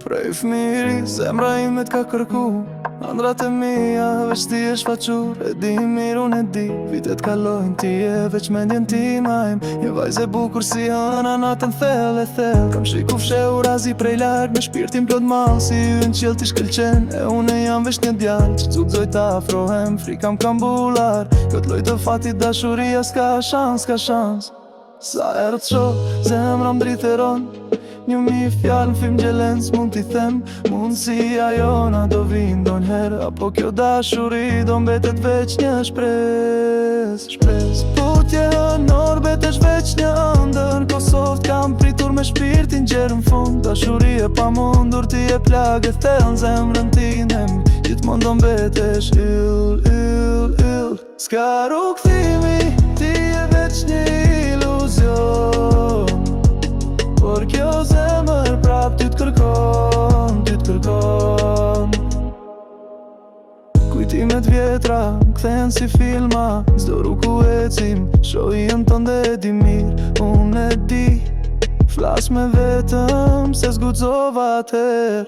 Prej fmiri, zemra ime t'ka kërku Andrat e mija, veç ti e shfaqur E di mirë unë e di, vitet kalojnë Ti e veç mendjen ti majm Je vajze bukur si hëna natën thell e thell Kam shiku fsheu razi prej larg Me shpirtin plot mal Si yn qjell t'i shkëlqen E une jam veç një djall Që cudzoj ta afrohem, frikam kam bular Këtë loj të fatit dashuria s'ka shans Sa erë të shoh, zemra m'driteron Një mi fjallë në film gjelen s'mund t'i them Mundësia jona do vinë do njëherë Apo kjo dashuri do mbetet veç një shpres Putje hënor betesh veç një ëndër Kosovë kam pritur me shpirtin gjerë në fund Dashuri e pa mundur ti e plagë e thellë në zemrën tinem Gjithmonë do mbetesh ill S'ka rukëthimi, ti e veç një iluzion Por kjo zemër prap ty t'kërkon Kujtimet vjetra, m'kthen si filma Zdo rruku ecim, shojën tënde e di mirë Unë e di, flas me vetëm se s'guxova atëher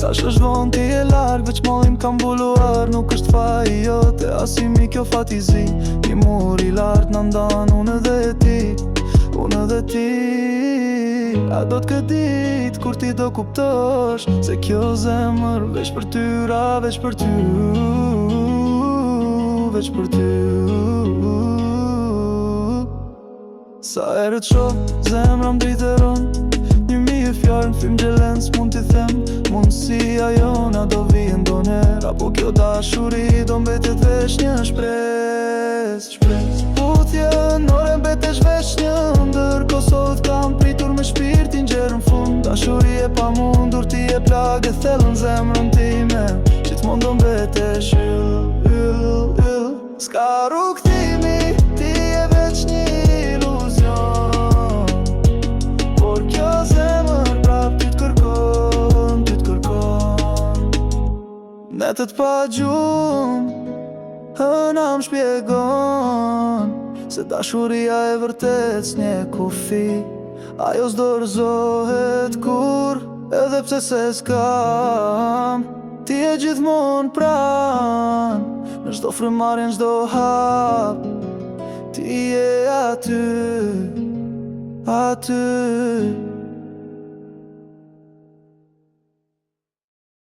Tash është vonë ti e larg, veç mollim kam buluar Nuk është faji jote, asimi kjo fatizi Një mur i lartë në ndan, unë edhe ti A do t'ke dit, kur ti do kuptosh Se kjo zemër veç për ty, veç për ty Sa erë t'shoh, zemra m'driteron Një mi e fjarë në film gjelen s'mund t'i them Mundësia jona do vijen do njerë Apo kjo dashuri do mbetet veç një shpres Putje nore mbetesh veç një ndër Kosovë kam pritur me shpirtin gjerë në fund Dashuri e pa mundur ti e plagë e thellë në zemrën time Gjithmonë do mbetesh ill S'ka rukëthimi, ti e veç një iluzion Por kjo zemër prap ty t'kërkon Netët pa gjumë Hëna m'shpjegon Se dashuria e vërtet s'nje kufi Ajo s'dorëzohet kur Edhe pse se s'kam Ti e gjithmon pran Në çdo frymarrje, në çdo hap Ti e aty